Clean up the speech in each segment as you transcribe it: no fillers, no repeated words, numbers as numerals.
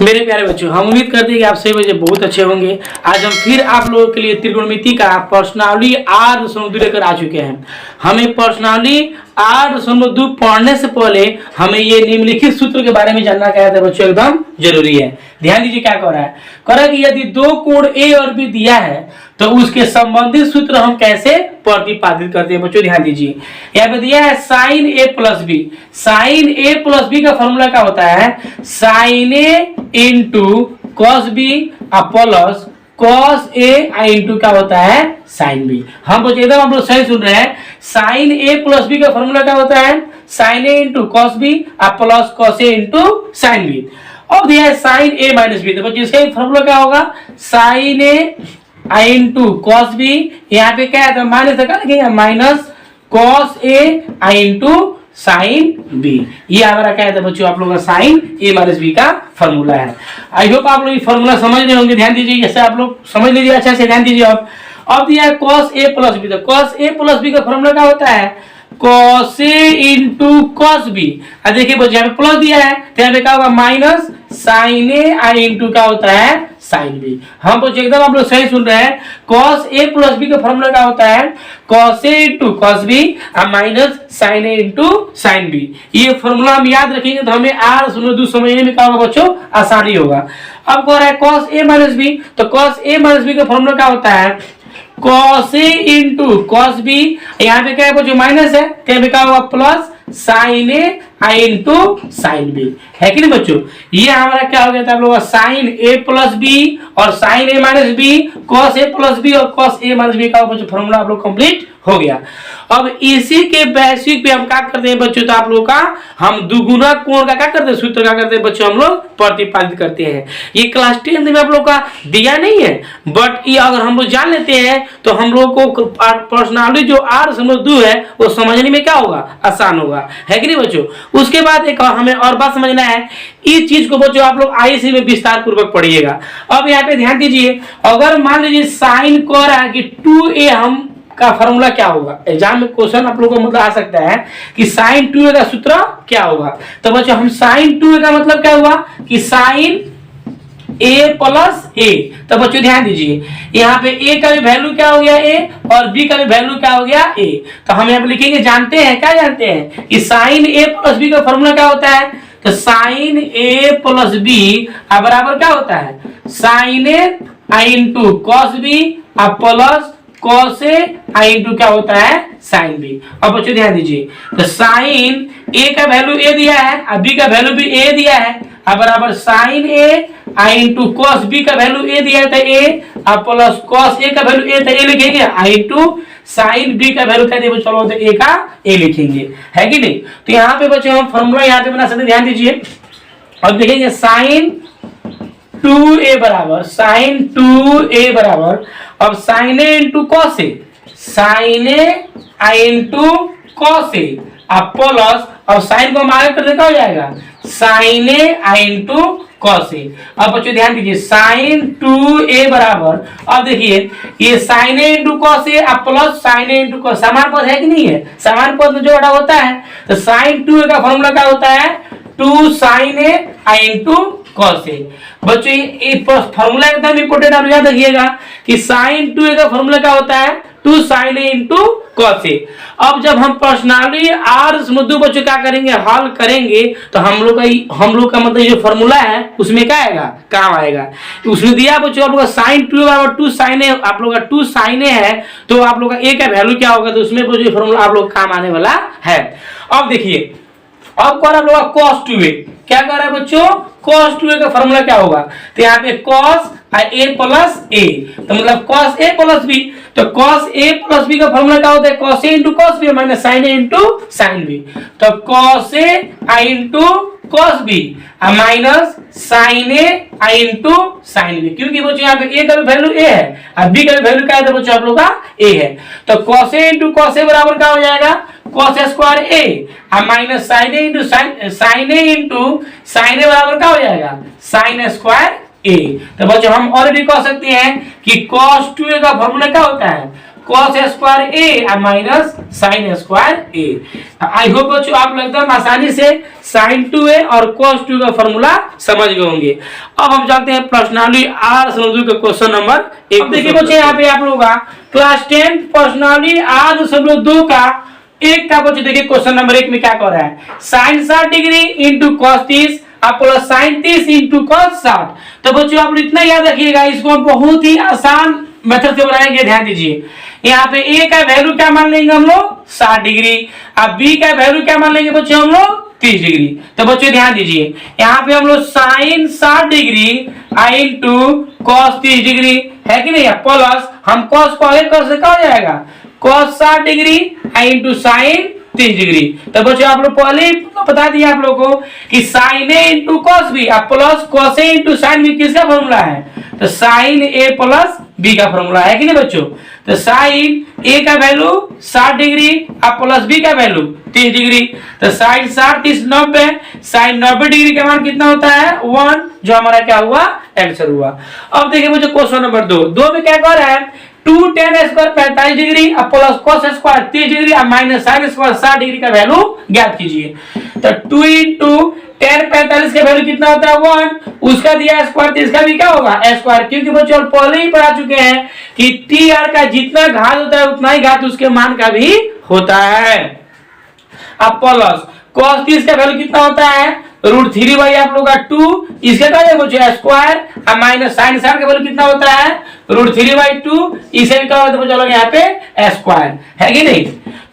मेरे प्यारे बच्चों, हम उम्मीद करते हैं कि आप सभी बच्चे बहुत अच्छे होंगे। आज हम फिर आप लोगों के लिए त्रिकोणमिति का प्रश्नावली 8.2 लेकर आ चुके हैं। हमें प्रश्नावली 8.2 पढ़ने से पहले हमें ये निम्नलिखित सूत्र के बारे में जानना क्या है बच्चों, एकदम जरूरी है। ध्यान दीजिए क्या कह रहा है। कह रहा है कि यदि दो कोण ए और बी दिया है तो उसके संबंधित सूत्र हम कैसे प्रतिपादित करते हैं। बच्चों ध्यान दीजिए, यहाँ पे दिया है sine A plus B. Sine A plus B का फॉर्मूला क्या होता है, sine A into cos B plus cos A into क्या होता है, साइन बी। हम बच्चों एकदम आप लोग सही सुन रहे हैं। साइन ए प्लस बी का फॉर्मूला क्या होता है, sine A into cos B plus cos A into sine B. अब दिया है साइन ए माइनस बी, तो बच्चों इसका फॉर्मूला क्या होगा, sign A into cos B. यहाँ पे क्या है, माइनस लिखेंगे minus cos A into sine B. ये हमारा क्या है बच्चों, आप लोगों का साइन ए माइनस बी का फॉर्मूला है। आई होप आप लोग ये फॉर्मूला समझ रहे होंगे। ध्यान दीजिए, जैसे आप लोग समझ लीजिए अच्छा से, ध्यान दीजिए। अब दिया है कॉस ए प्लस बी, तो कॉस ए प्लस बी का फॉर्मूला क्या होता है, कॉस ए इंटू कॉस बी। देखिए बच्चों यहाँ पे प्लस दिया है तो यहाँ पे क्या होगा, माइनस साइन ए इंटू क्या होता है, साइन बी। हम बच्चों एकदम आप लोग सही सुन रहे हैं। कॉस ए प्लस बी का फॉर्मूला क्या होता है, cos A into cos B minus sine A into sine B. ये फॉर्मूला हम याद रखेंगे तो हमें 8.2 समझने में क्या होगा बच्चों, आसानी होगा। अब कह रहा है कॉस ए माइनस बी, तो कॉस ए माइनस बी का फॉर्मूला क्या होता है, कॉस ए इंटू कॉस बी। यहाँ पे क्या है बच्चों, माइनस है तो यहाँ पे क्या होगा, plus sign A into sine B, है कि नहीं बच्चों। ये हमारा क्या हो गया था आप लोगों का, साइन ए प्लस बी और sign A minus B, cos A plus B और कॉस ए माइनस बी का बच्चों फॉर्मूला आप लोग कंप्लीट हो गया। अब इसी के बेसिक पे हम क्या करते हैं बच्चों, तो आप लोगों का हम दुगुना कोण का क्या करते हैं, सूत्र क्या करते हैं बच्चों, हम लोग प्रतिपादित करते हैं। ये क्लास 10 में आप लोग का दिया नहीं है, बट ये अगर हम लोग जान लेते हैं तो हम लोग को प्रश्नावली जो 8.2 है वो समझने में क्या होगा, आसान होगा, है कि नहीं बच्चों। उसके बाद एक हमें और बात समझना है, इस चीज को बच्चों आप लोग आईसी में विस्तार पूर्वक पढ़िएगा। अब यहाँ पे ध्यान दीजिए, अगर मान लीजिए साइन कह रहा है कि 2a हम का फॉर्मूला क्या होगा, एग्जाम में क्वेश्चन आप लोगों को मतलब आ सकता है कि साइन 2a का सूत्र क्या होगा। तो बच्चों हम साइन 2a का मतलब क्या हुआ कि साइन a प्लस a। तो बच्चों ध्यान दीजिए, यहाँ पे a का भी वैल्यू क्या हो गया a और b का भी वैल्यू क्या हो गया a। तो हम यहाँ पे लिखेंगे, जानते हैं क्या, जानते हैं कि साइन a प्लस b का फॉर्मूला क्या होता है, तो साइन a प्लस b बराबर क्या होता है, sine a into cos b plus cos A into क्या होता है, साइन बी। अब बच्चों ध्यान दीजिए, तो साइन ए का वैल्यू ए दिया है और बी का वैल्यू भी ए दिया है, बराबर sign A into cos B का वैल्यू ए दिया था ए प्लस कॉस ए का वैल्यू ए था ए लिखेंगे इंटू साइन बी का वैल्यू क्या दिया, चलो तो ए का ए लिखेंगे, है कि नहीं। तो यहाँ पे बच्चों हम फॉर्मूला यहाँ पे बना सकते, ध्यान दीजिए। अब देखेंगे साइन 2a बराबर, साइन 2a बराबर, अब sign A into cos A, sign A into cos A plus, अब साइन को हम आगे कर देखा हो जाएगा, sign A into cos A. अब बच्चों ध्यान दीजिए, साइन 2a बराबर, अब देखिए ये sign A into cos A plus sign A into cos, समान पद है कि नहीं है, समान पद में जो बड़ा होता है, तो साइन 2a का फॉर्मूला क्या होता है, 2 sign A into cos A. बच्चों ये फॉर्मूला एकदम इंपोर्टेंट, आप याद रखिएगा कि साइन 2a का फॉर्मूला क्या होता है, 2 sign A into cos A. अब जब हम प्रश्नावली 8.2 बच्चों क्या करेंगे, हल करेंगे, तो हम लोग का मतलब जो फॉर्मूला है उसमें क्या आएगा, काम आएगा। उसमें दिया बच्चों आप लोग का साइन 2 बराबर 2 साइन ए, आप लोग का 2 साइन ए है तो आप लोग का ए का वैल्यू क्या होगा, तो उसमें बच्चों फॉर्मूला आप लोग काम आने वाला है। अब देखिए, अब कह रहा है cos 2a, क्या कह रहा है बच्चों, cos 2a का फॉर्मूला क्या होगा, तो यहाँ पे cos a प्लस a, तो मतलब cos a प्लस b। तो cos a प्लस b का फॉर्मूला क्या होता है, cos a into cos b minus sin a into sin b। तो cos a into cos b minus sin a into sin b, क्योंकि बच्चों यहाँ पे a का भी वैल्यू a है और b का भी वैल्यू क्या है, तो बच्चों आप लोग का a है। तो cos a into cos a बराबर क्या हो जाएगा, cos square a minus sin a into sin a into sin a बराबर क्या हो जाएगा, sin स्क्वायर a। तो बच्चों हम ऑलरेडी कह सकते हैं कि cos 2a का फॉर्मूला क्या होता है, cos square a minus sin square a। I hope बच्चों आप लोग एकदम आसानी से sin 2a और cos 2 का फॉर्मूला समझ गए होंगे। अब हम जानते हैं प्रश्नावली R/2 का क्वेश्चन नंबर 1। देखिए बच्चों यहाँ पे आप लोगों का क्लास 10 प्रश्नावली R/2 का एक का बच्चों देखिए क्वेश्चन नंबर 1 में क्या कर रहा है, sin 60 डिग्री इंटू cos 30 आप प्लस sin 30 इंटू cos 60। तो बच्चों आप इतना याद रखिएगा, इसको हम बहुत ही आसान मेथड से बनाएंगे। ध्यान दीजिए यहाँ पे a का वैल्यू क्या मान लेंगे हम लोग 60 डिग्री, अब b का वैल्यू क्या मान लेंगे बच्चों हम लोग 30 डिग्री। तो बच्चों ध्यान दीजिए यहाँ पे हम लोग sin 60 degree into cos 30 degree है कि नहीं, प्लस हम cos को आगे कर से क्या हो जाएगा cos 60 degree into sin 30 degree. तो बच्चों आप लोग पहले बता दिया आप लोगों को कि sin a into cos b plus cos a into sin b किसका फॉर्मूला है, तो sin a प्लस b का फॉर्मूला है कि नहीं बच्चों। तो sin a का वैल्यू 60 डिग्री प्लस b का वैल्यू 30 डिग्री, तो sin 60 30 90, sin 90 डिग्री का मान कितना होता है 1, जो हमारा क्या हुआ आंसर हुआ। अब देखिए बच्चों क्वेश्चन नंबर 2 में क्या कर रहा है 2 tan square 45 degree plus cos square 30 degree minus sin square 60 degree का वैल्यू ज्ञात कीजिए। तो 2 इंटू tan 45 का वैल्यू कितना होता है 1, उसका दिया स्क्वायर, तो इसका भी क्या होगा स्क्वायर, क्योंकि बच्चों पहले ही पढ़ा चुके हैं कि टी आर का जितना घात होता है उतना ही घात उसके मान का भी होता है। अब प्लस cos 30 का वैल्यू कितना होता है √3 बाई आप लोग का 2, इसका क्या है बच्चों स्क्वायर माइनस sin स्क्वायर का वैल्यू कितना होता है √3 बाई 2, इसे भी क्या होता है बच्चों यहाँ पे स्क्वायर है कि नहीं।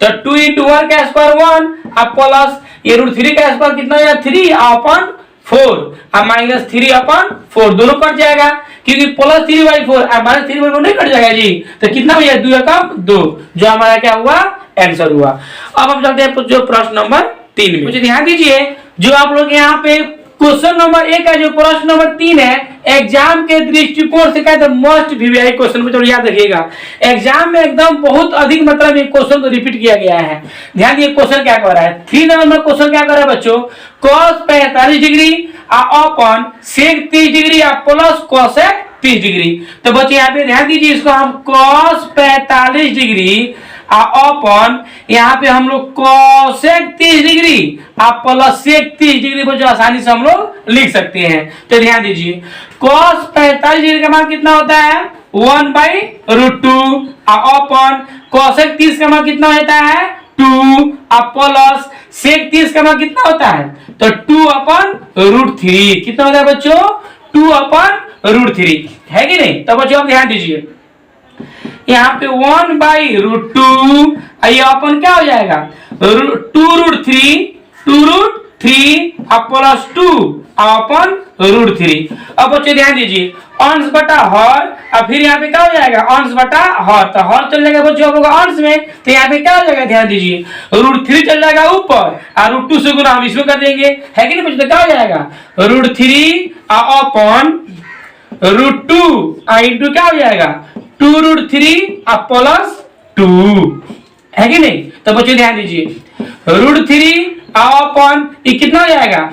तो 2 इंटू 1 का स्क्वायर 1 अब प्लस ये √3 का स्क्वायर कितना हो जाएगा 3/4 माइनस 3/4 दोनों कट जाएगा, क्योंकि प्लस 3 बाई 4 माइनस 3 बाई 4 नहीं कट जाएगा जी। तो कितना भैया 2 का 2, जो हमारा क्या हुआ आंसर हुआ। अब हम चलते हैं जो प्रश्न नंबर 3 में। मुझे ध्यान दीजिए जो आप लोग यहाँ पे क्वेश्चन नंबर 1 का जो प्रश्न नंबर 3 है एग्जाम के दृष्टिकोण से कहते हैं मोस्ट वीवीआई क्वेश्चन में, याद रखिएगा एग्जाम में एकदम बहुत अधिक मात्रा में क्वेश्चन को रिपीट किया गया है। ध्यान दिए क्वेश्चन क्या कर रहा है 3 नंबर क्वेश्चन क्या कर रहा है बच्चों cos 45 डिग्री अपन sec 30 degree plus cosec 30 degree. तो बच्चे यहाँ पे ध्यान दीजिए इसको हम cos 45 डिग्री अपन यहाँ पे हम लोग cosec 30 degree plus sec 30 degree को जो आसानी से हम लोग लिख सकते हैं। तो ध्यान दीजिए cos 45 डिग्री का मान कितना होता है 1/√2 अपन cosec 30 का मान कितना होता है 2 प्लस sec 30 का मान कितना होता है तो 2/√3 कितना होता है बच्चों 2/√3 है कि नहीं। तो बच्चों आप ध्यान दीजिए यहाँ पे 1/√2 ये अपन क्या हो जाएगा 2√3 प्लस 2 अपन √3। अब बच्चे ध्यान दीजिए अंश बटा हर, अब फिर यहाँ पे क्या हो जाएगा अंश बटा हर, तो हर चल जाएगा बच्चों होगा अंश में, तो यहाँ पे क्या हो जाएगा ध्यान दीजिए √3 चल जाएगा ऊपर और √2 से गुना हम इसमें कर देंगे है कि नहीं बच्चों। तो क्या हो जाएगा √3 अपन √2 इंटू क्या हो जाएगा 2√3 प्लस 2 है कि नहीं। तो बच्चों ध्यान दीजिए √3 अपन ये कितना हो जाएगा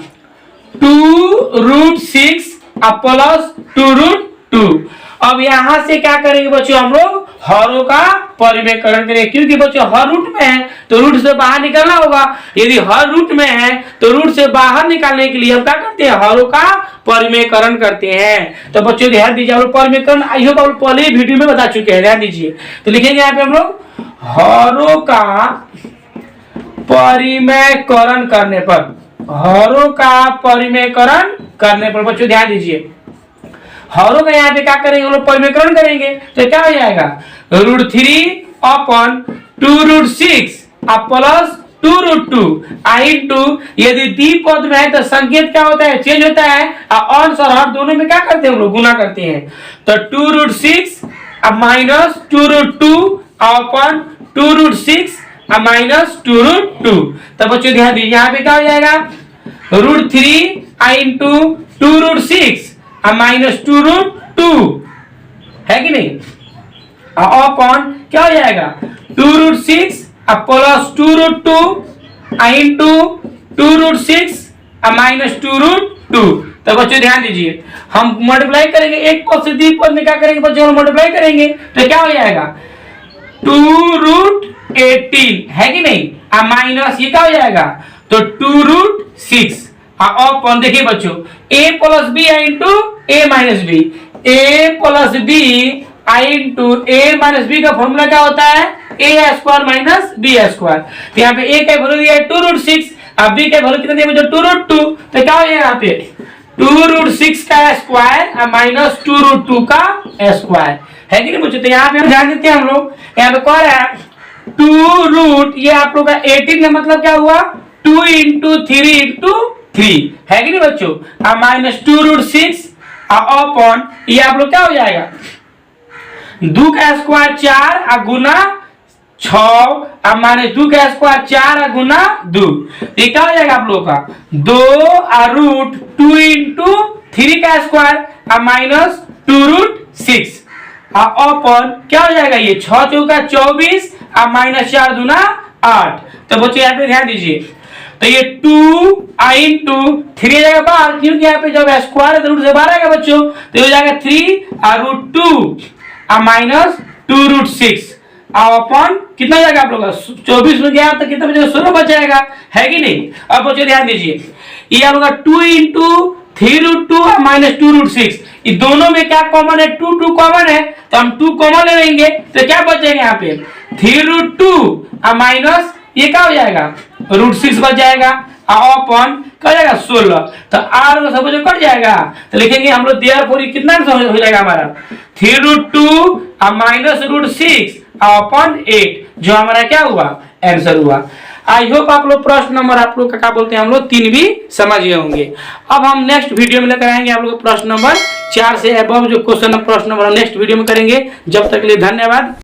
2√6 प्लस 2√2। अब यहां से क्या करेंगे बच्चों हम लोग हरों का परिमेयकरण करेंगे, क्योंकि बच्चों हर रूट में है तो रूट से बाहर निकलना होगा, यदि हर रूट में है तो रूट से बाहर निकालने के लिए हम क्या करते हैं हरों का परिमेयकरण करते हैं। तो बच्चों ध्यान दीजिए हम लोग परिमेयकरण आई होप आप लोग पहले ही वीडियो में बता चुके हैं। ध्यान दीजिए तो लिखेंगे यहाँ पे हम लोग हरों का परिमेयकरण करने पर, हरों का परिमेयकरण करने पर बच्चों ध्यान दीजिए हरों का यहाँ पे क्या करेंगे हम लोग परिमेयकरण करेंगे तो क्या हो जाएगा √3 अपन 2√6 प्लस 2√2 इंटू यदि द्विपद में है तो संकेत क्या होता है चेंज होता है अंश और हर दोनों में क्या करते हैं हम लोग गुना करते हैं। तो 2√6 माइनस 2√2 अपन 2√6 माइनस 2√2। तो बच्चों ध्यान दीजिए यहाँ पे क्या हो जाएगा √3 इंटू 2√6 माइनस 2√2 है कि नहीं अपन क्या हो जाएगा 2√6 प्लस 2√2 इंटू 2√6 माइनस 2√2। तो बच्चों ध्यान दीजिए हम मल्टीप्लाई करेंगे एक पद से द्विपद में क्या करेंगे बच्चों हम मल्टीप्लाई करेंगे तो क्या हो जाएगा 2√18 है कि नहीं, माइनस ये क्या हो जाएगा, तो 2√6 अपन देखिए बच्चों a plus b i into a minus b, a plus b i into a minus b का फॉर्मूला क्या होता है, a square minus b square. तो यहाँ पे a का वैल्यू दिया है 2√6, अब b का वैल्यू कितना दिया बच्चों 2√2, तो क्या हो जाएगा यहाँ पे 2√6 का स्क्वायर माइनस 2√2 का स्क्वायर है कि नहीं बच्चों। तो यहाँ पे हम ध्यान देते हैं, हम लोग यहाँ पे कह रहा है 2 ये आप लोग का 18 का मतलब क्या हुआ 2 इंटू 3 इंटू 3 है कि नहीं बच्चों, माइनस 2√6 अपॉन ये आप लोग क्या हो जाएगा 2 का स्क्वायर 4 गुना 6 माइनस 2 का स्क्वायर 4 गुना 2, ये क्या हो जाएगा आप लोग का 2√2 इंटू 3 का स्क्वायर माइनस 2√6 अपन क्या हो जाएगा ये 6 चौका 24 माइनस 4 दूना 8। तो बच्चों यहाँ पे ध्यान दीजिए, तो ये 2 इंटू 3 जाएगा बाहर, क्योंकि यहाँ पे जब स्क्वायर है तो रूट से बाहर आएगा बच्चों, तो ये हो जाएगा 3√2 माइनस 2√6 अपन कितना जाएगा आप लोग का 24 में गया तो कितना बचेगा 16 बच जाएगा है कि नहीं। अब बच्चों ध्यान दीजिए, ये आप लोग का 2 इंटू 3√2 माइनस 2√6, ये दोनों में क्या कॉमन है 2 कॉमन है, तो हम 2 कॉमन ले लेंगे तो क्या बचेगा यहाँ पे 3√2 माइनस ये क्या हो जाएगा √6 बच जाएगा अपन क्या हो जाएगा 16, तो r सब जो कट जाएगा तो लिखेंगे हम लोग देयरफॉर कितना हो जाएगा हमारा 3√2 माइनस √6 अपन 8, जो हमारा क्या हुआ आंसर हुआ। आई होप आप लोग प्रश्न नंबर आप लोग का क्या बोलते हैं हम लोग 3 भी समझ गए होंगे। अब हम नेक्स्ट वीडियो में लेकर आएंगे आप लोग प्रश्न नंबर 4 से अबव जो क्वेश्चन प्रश्न नंबर नेक्स्ट वीडियो में करेंगे। जब तक के लिए धन्यवाद।